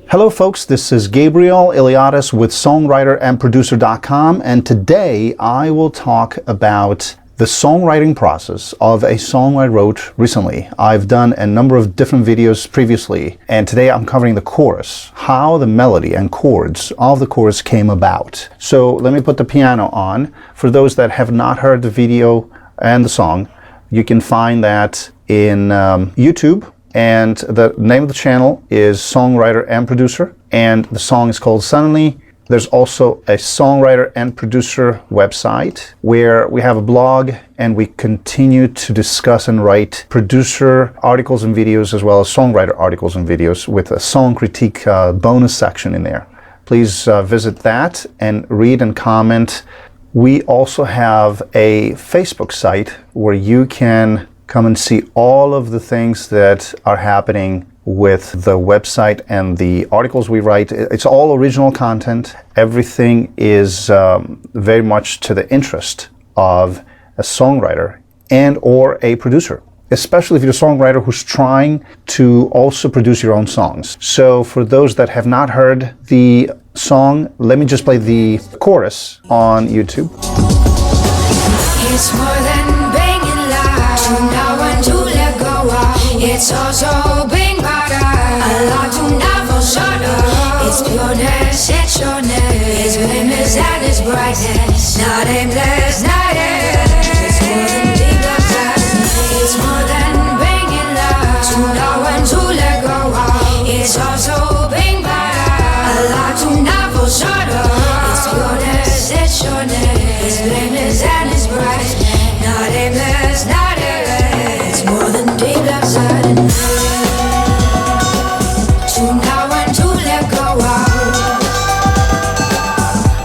Hello folks, this is Gabriel ILiadis with songwriter-and-producer.com, and today I will talk about the songwriting process of a song I wrote recently. I've done a number of different videos previously, and today I'm covering the chorus, how the melody and chords of the chorus came about. So let me put the piano on. For those that have not heard the video and the song, you can find that in YouTube. And the name of the channel is Songwriter and Producer, and the song is called Suddenly. There's also a Songwriter and Producer website where we have a blog and we continue to discuss and write producer articles and videos as well as songwriter articles and videos with a song critique bonus section in there. Please visit that and read and comment. We also have a Facebook site where you can come and see all of the things that are happening with the website and the articles we write. It's all original content. Everything is very much to the interest of a songwriter and or a producer, especially if you're a songwriter who's trying to also produce your own songs. So for those that have not heard the song, let me just play the chorus on YouTube. It's more than banging loud. Now and to let go of. It's also being better. A lot to never shut up. It's pureness, it's sureness. It's goodness and it's brightness. Not aimless, not aimless. It's more than deep love. It's more than banging loud. To know and to let go of. It's also being better. A lot to never shut up. It's pureness, it's sureness. It's goodness and it's brightness. Not aimless, not aimless. It's more than deep love sudden. To know and to let go of.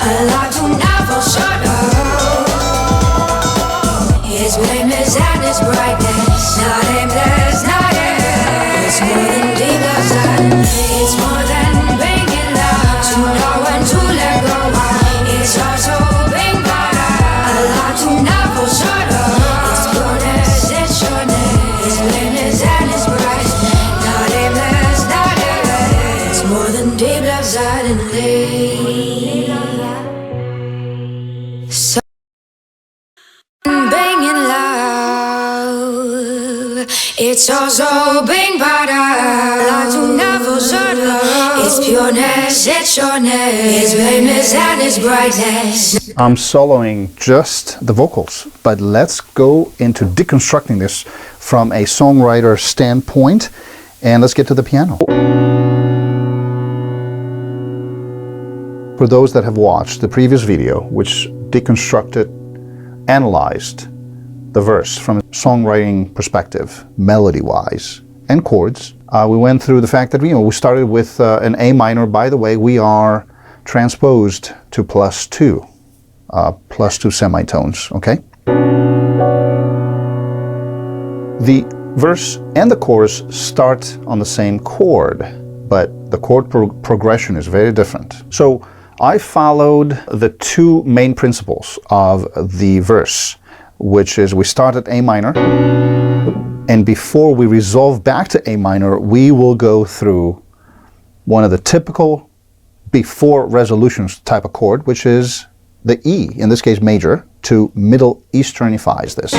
A lot to never shut up. It's blameless and it's brightness. Not aimless, not aimless. It's more than deep love sudden. It's more than banging love. To know and to let go of. It's also being better. A lot to never shut up. It's pureness, it's sureness. It's blameless and it's bright. Not aimless, not aimless. It's more than deep love suddenly. So banging loud. It's also being better. Like to never shut up. It's pureness, it's sureness. It's blameless and it's brightness. I'm soloing just the vocals, but let's go into deconstructing this from a songwriter standpoint, and let's get to the piano. For those that have watched the previous video, which deconstructed, analyzed the verse from a songwriting perspective, melody-wise, and chords, we went through the fact that we started with an A minor. By the way, we are transposed to +2 semitones, okay? The verse and the chorus start on the same chord, but the chord progression is very different. So I followed the two main principles of the verse, which is we start at A minor, and before we resolve back to A minor, we will go through one of the typical before resolutions type of chord, which is the E, in this case major, to Middle Easternifies this.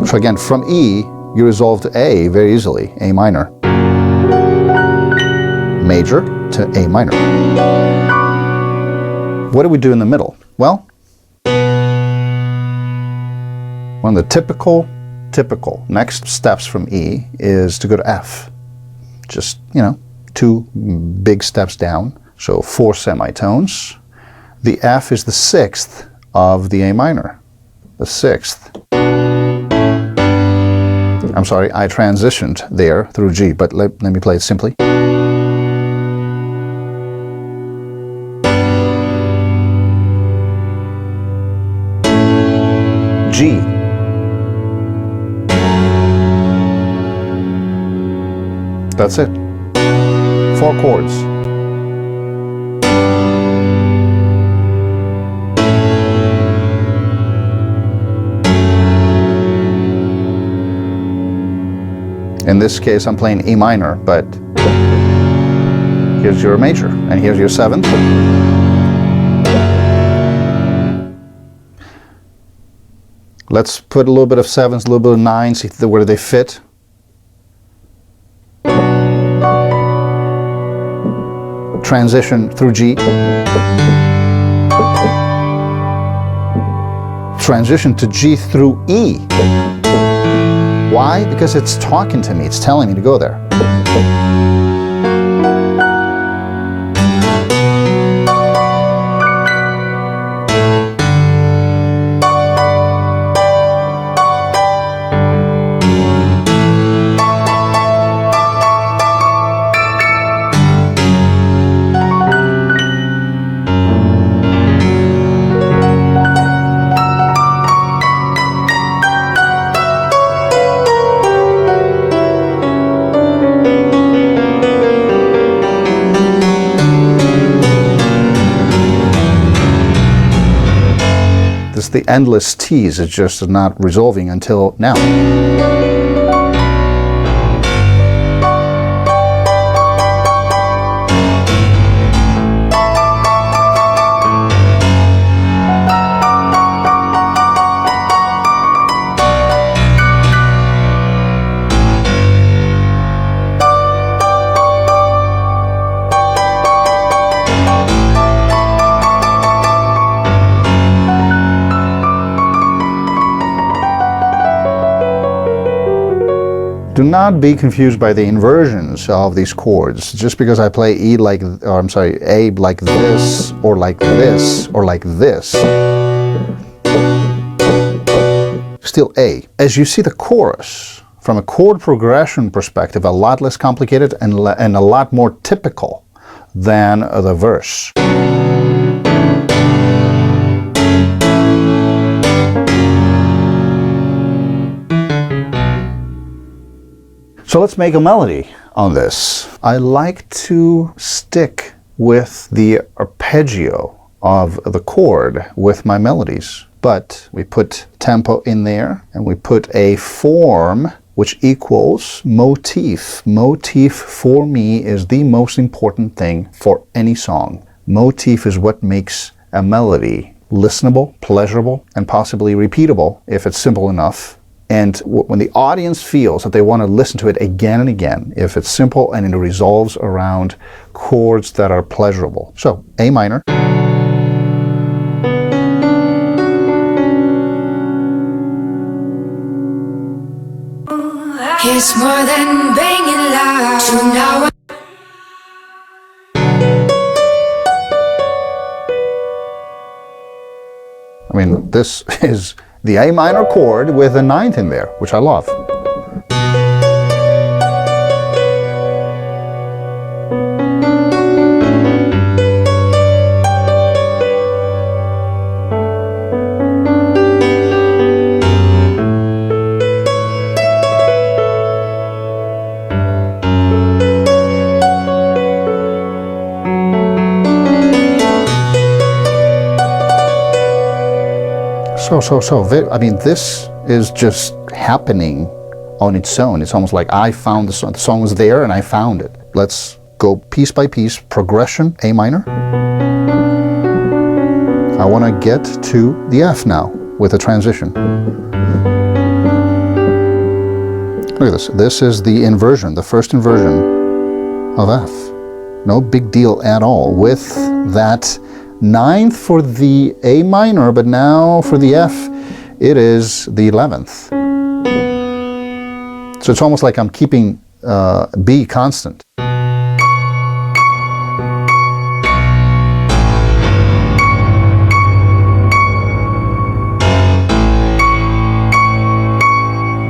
So again, from E, you resolve to A very easily, A minor. Major to A minor. What do we do in the middle? Well, one of the typical next steps from E is to go to F. Just, two big steps down. So 4 semitones. The F is the 6th of the A minor. The 6th. I'm sorry, I transitioned there through G, but let me play it simply. G. That's it. 4 chords. In this case, I'm playing A minor, but here's your major, and here's your 7th. Let's put a little bit of 7s, a little bit of 9s, see where they fit. Transition through G. Transition to G through E. Why? Because it's talking to me, it's telling me to go there. It's the endless tease, it's just not resolving until now. Do not be confused by the inversions of these chords. Just because I play A like this, or like this, or like this, still A. As you see the chorus, from a chord progression perspective, a lot less complicated and a lot more typical than the verse. So let's make a melody on this. I like to stick with the arpeggio of the chord with my melodies, but we put tempo in there and we put a form which equals motif. Motif for me is the most important thing for any song. Motif is what makes a melody listenable, pleasurable, and possibly repeatable if it's simple enough. And when the audience feels that they want to listen to it again and again, if it's simple and it resolves around chords that are pleasurable. So, A minor. It's more than banging loud. Now I mean, this is the A minor chord with a 9th in there, which I love. I mean, this is just happening on its own. It's almost like I found the song. The song was there and I found it. Let's go piece by piece. Progression, A minor. I want to get to the F now with a transition. Look at this. This is the inversion, the first inversion of F. No big deal at all with that 9th for the A minor, but now for the F, it is the 11th. So it's almost like I'm keeping B constant.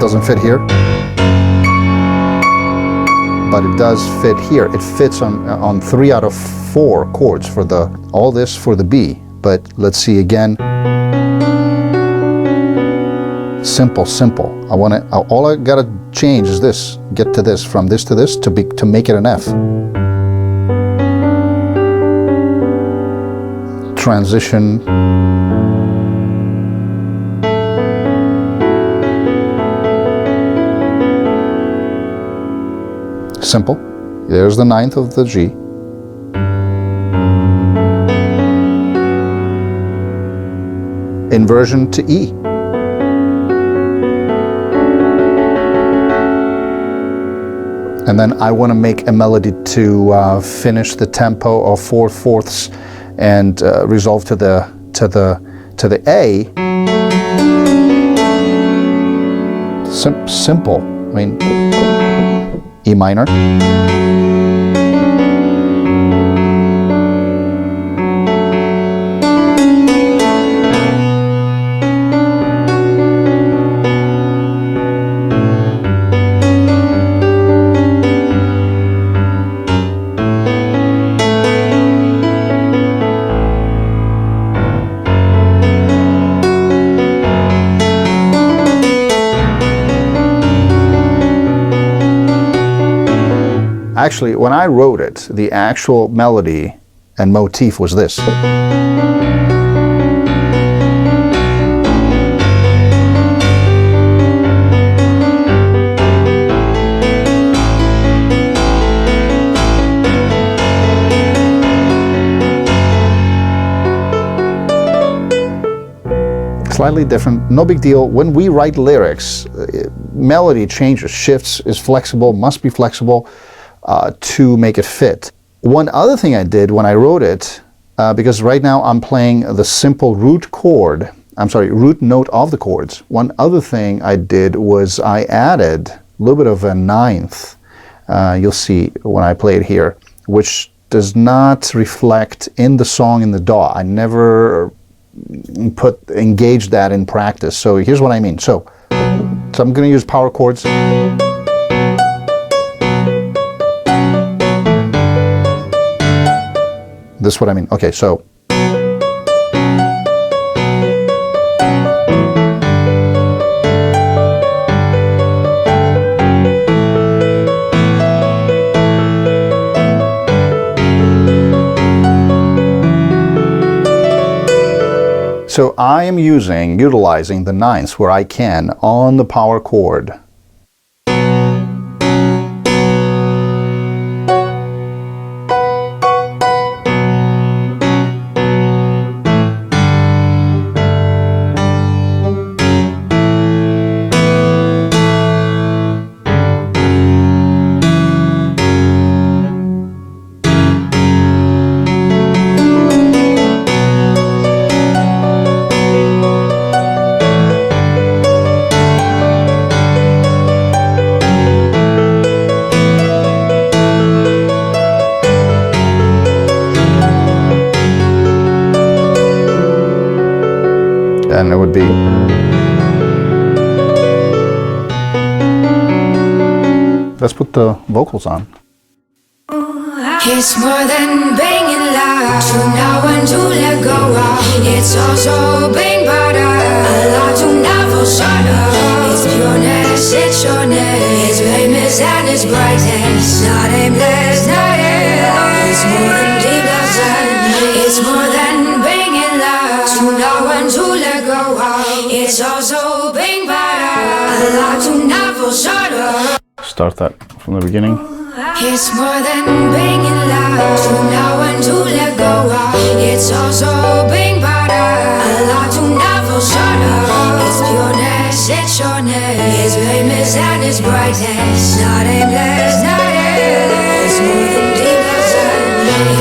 Doesn't fit here, but it does fit here. It fits on 3 out of 4 chords for all this for the B. But let's see again. Simple, simple. All I gotta change is this, get to this, from this to this, to make it an F. Transition. Simple. There's the ninth of the G. Inversion to E. And then I want to make a melody to finish the tempo of 4/4 and resolve to the A. Simple. I mean, E minor. Actually, when I wrote it, the actual melody and motif was this. Slightly different, no big deal. When we write lyrics, melody changes, shifts, is flexible, must be flexible. To make it fit. One other thing I did when I wrote it, because right now I'm playing the simple root note of the chords. One other thing I did was I added a little bit of a ninth. You'll see when I play it here, which does not reflect in the song in the DAW. I never engaged that in practice. So here's what I mean. So I'm going to use power chords. This is what I mean. Okay, so I am utilizing the ninths where I can on the power chord. And it would be let's put the vocals on. It's more than being in love, to know when to let go of. It's also being better, a lot to never shut up. It's pureness, it's sureness, it's famous and it's brightness. Not aimless, not aimless. It's more than deep lesson. It's more than being in love, to know when to let go of. It's also being better, a lot to never shut up. Start that from the beginning. It's more than being in love, to know when to let go of. It's also being better, a lot to never shut up. It's pureness, it's sureness, it's famous and it's brightness. Not aimless, not aimless. It's more than deep lesson.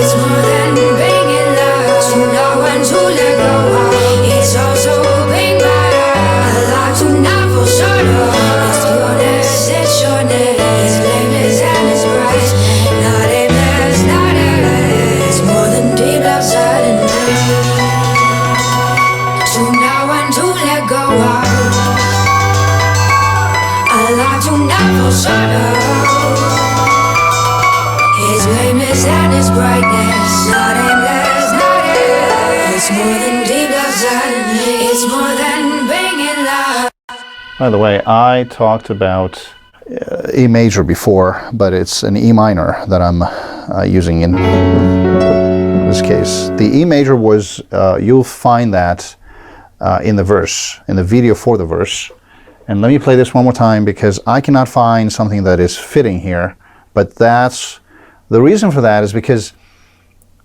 It's more than being in love, to know when to let go of. It's also being better, a lot to never shut up. It's pureness, it's sureness, it's famous and it's bright. Not aimless, not aimless. It's more than deep love suddenly. To know when to let go of. A lot to never shut up. It's famous and it's brightness. Not aimless, not aimless. It's more than deep love suddenly. It's more than being in love. By the way, I talked about E major before, but it's an E minor that I'm using in this case. The E major was, you'll find that in the verse, in the video for the verse. And let me play this one more time because I cannot find something that is fitting here, but that's, the reason for that is because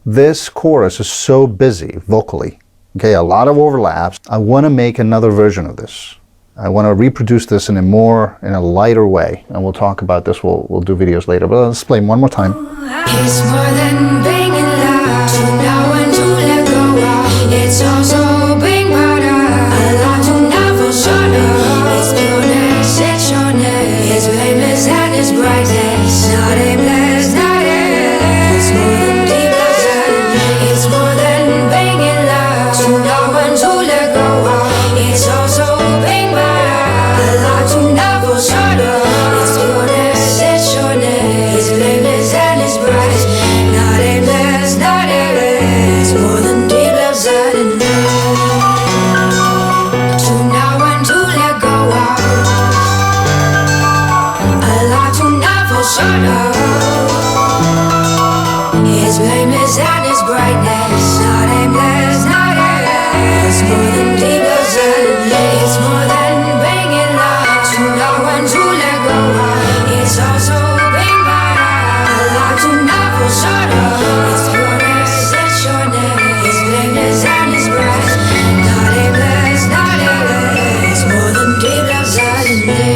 this chorus is so busy vocally. Okay, a lot of overlaps. I want to make another version of this. I want to reproduce this in a lighter way, and we'll talk about this. We'll do videos later, but let's play them one more time. It's more than being in love. To know and to let go of. It's also being part of. A lot to never shut up. It's pureness, it's sureness. It's blameless and it's brightness. Not aimless, not aimless. It's more than deep love. It's more than being in love. To know and to let go of. It's also being part of. A lot to never shut up. It's pureness, it's sureness. It's blameless and it's bright. Not aimless, not aimless. It's more than deep love sadness. To know and to let go of. A lot to never shut up. It's blameless and it's brightness. Not aimless, not aimless. It's more than deep love sadness. It's more than being in love. To know and to let go of. It's also being part of. A lot to never shut up. It's pureness, it's sureness. It's blameless and it's bright. Not aimless, not aimless. It's more than deep love suddenly.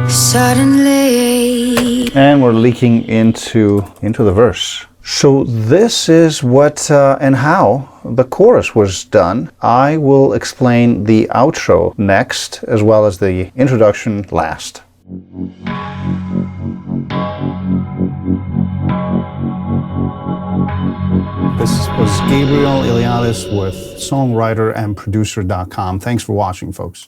Suddenly. And we're leaking into the verse. So this is what and how the chorus was done. I will explain the outro next, as well as the introduction last. This was Gabriel ILiadis with songwriter and producer.com. Thanks for watching, folks.